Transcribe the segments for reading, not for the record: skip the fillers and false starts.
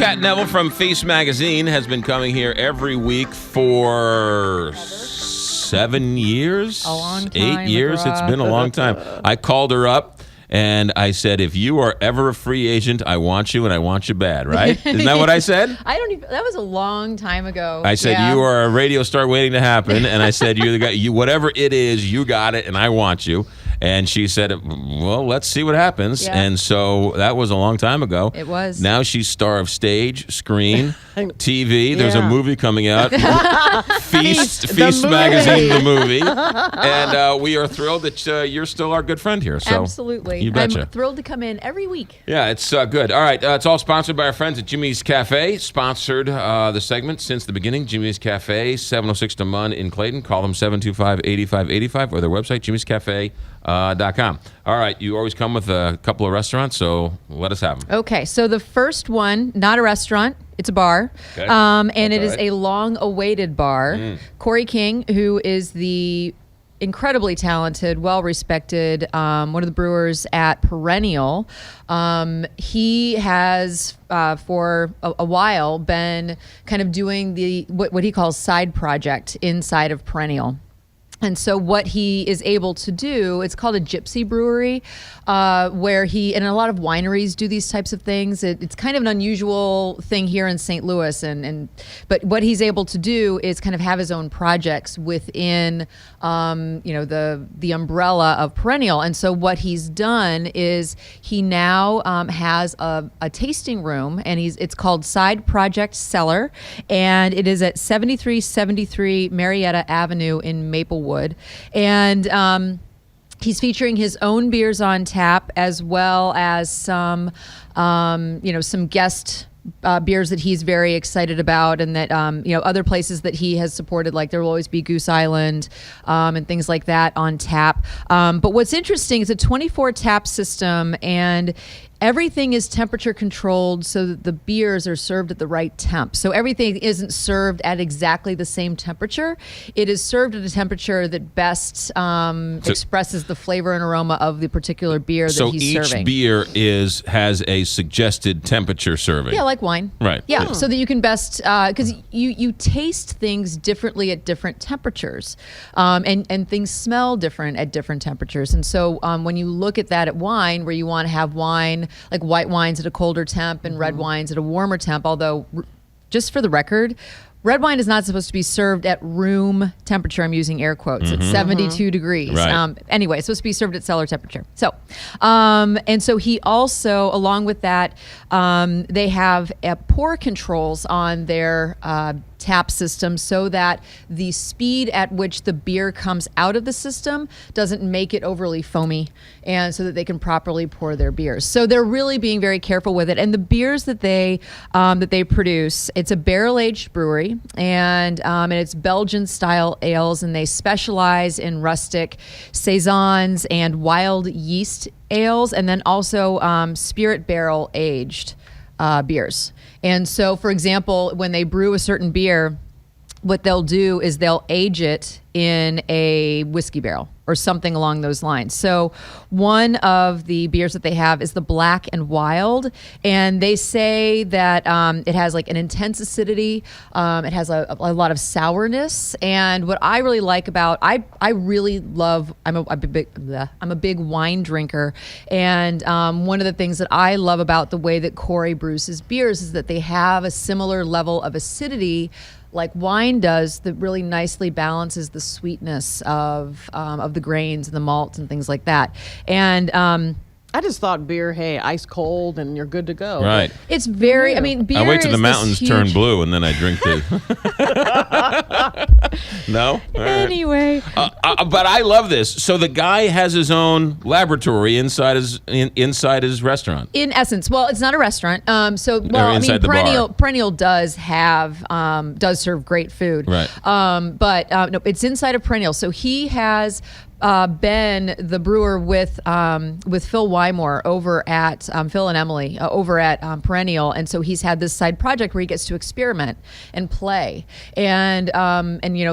Pat Neville from Feast Magazine has been coming here every week for 7 years? A long time. 8 years? It's been a long time. I called her up and I said, if you are ever a free agent, I want you and I want you bad, right? Isn't that what I said? That was a long time ago. I said, you are a radio star waiting to happen. And I said, you're the guy, whatever it is, you got it and I want you. And she said, well, let's see what happens. Yeah. And so that was a long time ago. It was. Now she's star of stage, screen, TV. There's a movie coming out. Feast Magazine, the movie. And we are thrilled that you're still our good friend here. So absolutely. You betcha. I'm thrilled to come in every week. Yeah, it's good. All right, it's all sponsored by our friends at Jimmy's Cafe. Sponsored the segment since the beginning. Jimmy's Cafe, 706 to Munn in Clayton. Call them 725-8585 or their website, jimmyscafe.com. All right, you always come with a couple of restaurants, so let us have them. Okay, so the first one, not a restaurant, it's a bar, Okay. and it is a long-awaited bar. Corey King, who is the incredibly talented, well-respected, one of the brewers at Perennial. He has, for a while, been kind of doing what he calls side project inside of Perennial. And so what he is able to do, it's called a gypsy brewery, where and a lot of wineries do these types of things. It's kind of an unusual thing here in St. Louis. But what he's able to do is kind of have his own projects within, the umbrella of Perennial. And so what he's done is he now has a tasting room, and it's called Side Project Cellar, and it is at 7373 Marietta Avenue in Maplewood. And he's featuring his own beers on tap, as well as some guest beers that he's very excited about, and that other places that he has supported, like there will always be Goose Island and things like that on tap. But what's interesting is a 24 tap system, and everything is temperature controlled so that the beers are served at the right temp. So everything isn't served at exactly the same temperature. It is served at a temperature that best expresses the flavor and aroma of the particular beer that he's serving. So each beer has a suggested temperature serving. Yeah, like wine. Right. Yeah, so that you can best, because you taste things differently at different temperatures, and things smell different at different temperatures. And so when you look at that at wine, where you want to have wine, like white wines at a colder temp and red wines at a warmer temp, although just for the record, red wine is not supposed to be served at room temperature. I'm using air quotes. It's 72 degrees. Right. Anyway, it's supposed to be served at cellar temperature. So, and so he also, along with that, they have pour controls on their tap system, so that the speed at which the beer comes out of the system doesn't make it overly foamy, and so that they can properly pour their beers. So they're really being very careful with it. And the beers that they produce, it's a barrel-aged brewery, and it's Belgian-style ales, and they specialize in rustic saisons and wild yeast ales, and then also spirit barrel-aged beers. And so, for example, when they brew a certain beer, what they'll do is they'll age it in a whiskey barrel or something along those lines. So one of the beers that they have is the Black and Wild, and they say that it has like an intense acidity. It has a lot of sourness, and what I really like about I'm a big wine drinker, and one of the things that I love about the way that Corey brews his beers is that they have a similar level of acidity like wine does, that really nicely balances the sweetness of the grains and the malts and things like that. And I just thought beer, hey, ice cold and you're good to go. Right. It's very, I mean, beer I wait till is the mountains this turn huge... blue and then I drink the... No? All right. Anyway. But I love this. So the guy has his own laboratory inside his restaurant. In essence, well, it's not a restaurant. Perennial does serve great food. Right. No, it's inside of Perennial. So he has been the brewer with Phil Wymore over at Phil and Emily over at Perennial, and so he's had this side project where he gets to experiment and play, and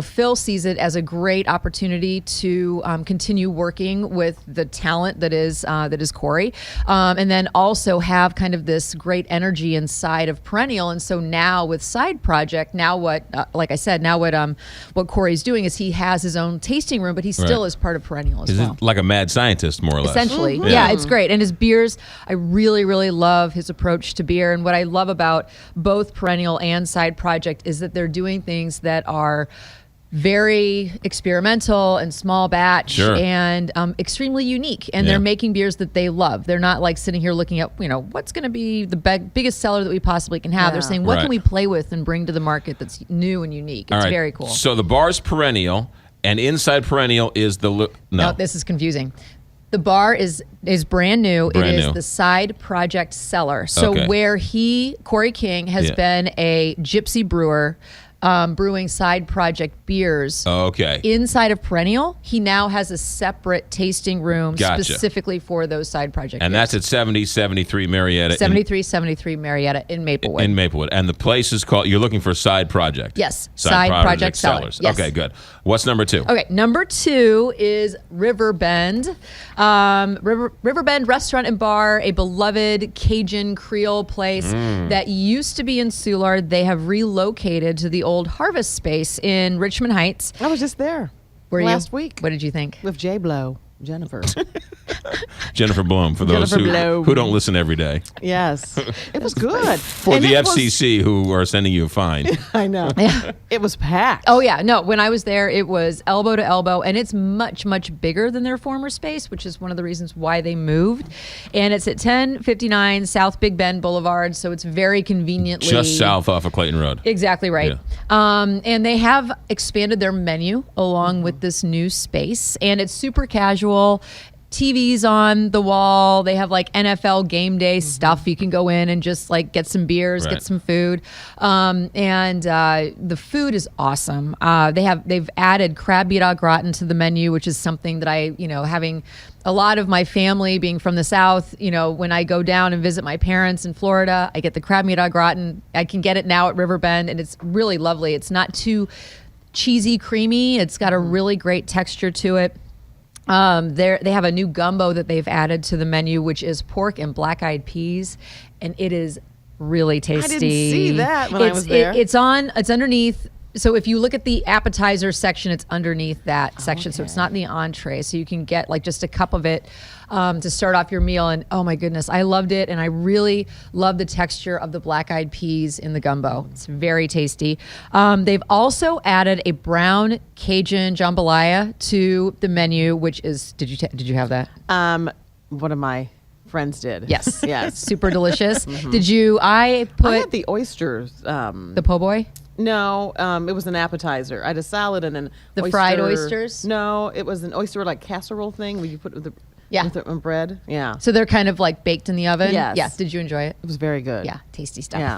Phil sees it as a great opportunity to continue working with the talent that is Corey, and then also have kind of this great energy inside of Perennial. And so now with side project, what Corey's doing is he has his own tasting room, but he still is part of Perennial as well. He's like a mad scientist, more or less. Essentially. Yeah, it's great. And his beers, I really, really love his approach to beer. And what I love about both Perennial and Side Project is that they're doing things that are very experimental and small batch and extremely unique. And they're making beers that they love. They're not like sitting here looking at, what's going to be the biggest seller that we possibly can have. They're saying, what can we play with and bring to the market that's new and unique? It's very cool. So the bar's Perennial, and inside Perennial is the... No, this is confusing. The bar is brand new. It is the Side Project cellar. So where Corey King, has been a gypsy brewer, brewing Side Project beers. Inside of Perennial, he now has a separate tasting room specifically for those Side Project and beers. That's at 7073 Marietta. 7373 Marietta in Maplewood. In Maplewood. And the place is called, you're looking for Side Project. Yes, Side Project Cellars. Yes. Okay, good. What's number 2? Okay, number 2 is Riverbend. Riverbend Restaurant and Bar, a beloved Cajun Creole place that used to be in Soulard. They have relocated to the old Harvest space in Richmond Heights. I was just there last week. What did you think? With J Blow. Jennifer Blum, for those who don't listen every day. Yes. It was good. For the FCC who are sending you a fine. I know. It was packed. Oh, yeah. No, when I was there, it was elbow to elbow, and it's much, much bigger than their former space, which is one of the reasons why they moved. And it's at 1059 South Big Bend Boulevard, so it's very conveniently... Just south off of Clayton Road. Exactly right. Yeah. And they have expanded their menu along with this new space, and it's super casual. TVs on the wall. They have like NFL game day stuff. You can go in and just like get some beers, get some food. And the food is awesome. They've added crab beet au gratin to the menu, which is something that I, having a lot of my family being from the South, when I go down and visit my parents in Florida, I get the crab meat au gratin. I can get it now at Riverbend, and it's really lovely. It's not too cheesy, creamy. It's got a really great texture to it. They have a new gumbo that they've added to the menu, which is pork and black-eyed peas, and it is really tasty. I didn't see that when I was there. It's underneath. So if you look at the appetizer section, it's underneath that section. So it's not in the entree. So you can get like just a cup of it to start off your meal. And oh my goodness, I loved it. And I really love the texture of the black-eyed peas in the gumbo. It's very tasty. They've also added a brown Cajun jambalaya to the menu, which is, did you have that? One of my friends did. Yes. Yes. Super delicious. I had the oysters. The po' boy? No, it was an appetizer. I had a salad and an oyster. Fried oysters? No, it was an oyster like casserole thing where you put with the bread. Yeah. So they're kind of like baked in the oven? Yes. Yes. Did you enjoy it? It was very good. Yeah, tasty stuff. Yeah.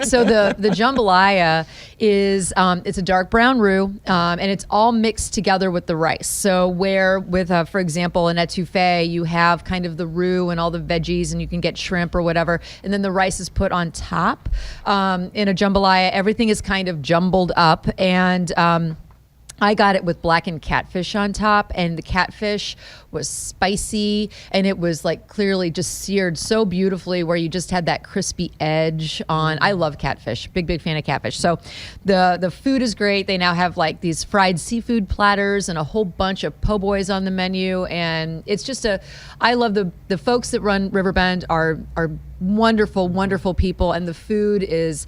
So the jambalaya is it's a dark brown roux, and it's all mixed together with the rice. So where with for example an etouffee, you have kind of the roux and all the veggies, and you can get shrimp or whatever, and then the rice is put on top. In a jambalaya, everything is kind of jumbled up, and I got it with blackened catfish on top, and the catfish was spicy, and it was like clearly just seared so beautifully where you just had that crispy edge on. I love catfish, big fan of catfish. So the food is great. They now have like these fried seafood platters and a whole bunch of po' boys on the menu, and it's just I love the folks that run Riverbend are wonderful people, and the food is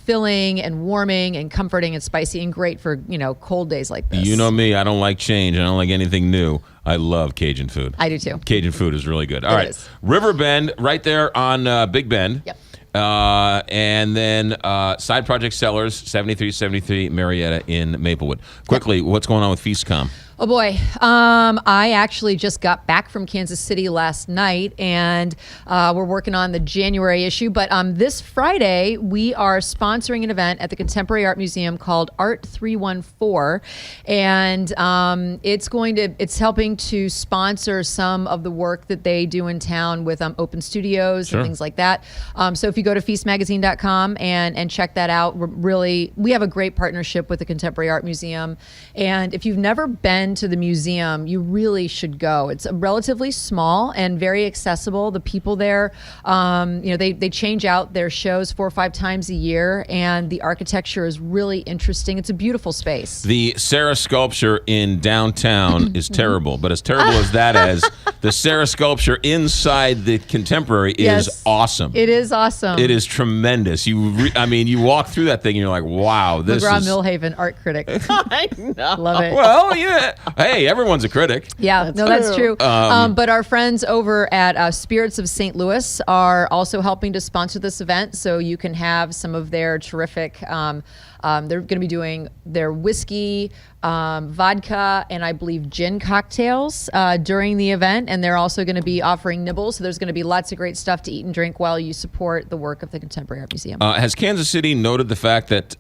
filling and warming and comforting and spicy and great for cold days like this. You know me, I don't like change. I don't like anything new. I love Cajun food. I do too. Cajun food is really good. All right, Riverbend, right there on Big Bend. Yep. And then Side Project Cellars, 7373 Marietta in Maplewood. Quickly, what's going on with FeastCom? Oh boy. I actually just got back from Kansas City last night, and we're working on the January issue. But this Friday, we are sponsoring an event at the Contemporary Art Museum called Art 314. And it's helping to sponsor some of the work that they do in town with open studios and things like that. So if you go to feastmagazine.com and check that out, we have a great partnership with the Contemporary Art Museum. And if you've never been to the museum, you really should go. It's relatively small and very accessible. The people there, they change out their shows 4 or 5 times a year, and the architecture is really interesting. It's a beautiful space. The Sarah sculpture in downtown is terrible, but as terrible as that is, the Sarah sculpture inside the Contemporary is awesome. It is awesome. It is tremendous. You walk through that thing and you're like, wow, this McGraw is... Millhaven, art critic. I know. Love it. Well, yeah. Hey, everyone's a critic. Yeah, that's true. But our friends over at Spirits of St. Louis are also helping to sponsor this event, so you can have some of their terrific. They're going to be doing their whiskey, vodka, and I believe gin cocktails during the event, and they're also going to be offering nibbles. So there's going to be lots of great stuff to eat and drink while you support the work of the Contemporary Art Museum. Has Kansas City noted the fact that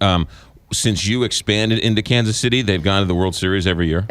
since you expanded into Kansas City, they've gone to the World Series every year?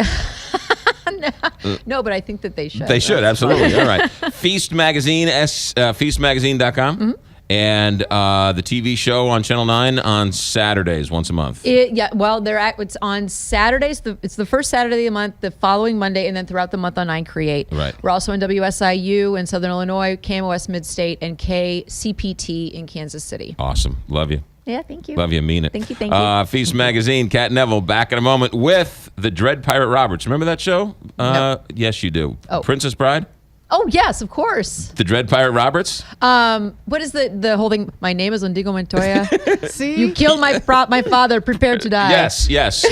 No, but I think that they should. They should, absolutely. All right. Feast Magazine, feastmagazine.com. Mm-hmm. And the TV show on Channel 9 on Saturdays, once a month. It's on Saturdays. It's the first Saturday of the month, the following Monday, and then throughout the month on 9 Create. Right. We're also on WSIU in Southern Illinois, KMOS Midstate, and KCPT in Kansas City. Awesome. Love you. Yeah, thank you. Love you, mean it. Thank you. Feast Magazine, Kat Neville, back in a moment with the Dread Pirate Roberts. Remember that show? No. Yes, you do. Oh. Princess Bride? Oh, yes, of course. The Dread Pirate Roberts? What is the whole thing? My name is Indigo Montoya. See? You killed my father, prepare to die. Yes.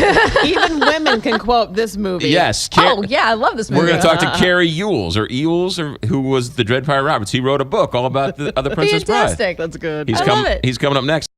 Even women can quote this movie. Yes. I love this movie. We're going to talk to Carrie Ewells, who was the Dread Pirate Roberts. He wrote a book all about the other Princess Bride. Fantastic. That's good. I love it. He's coming up next.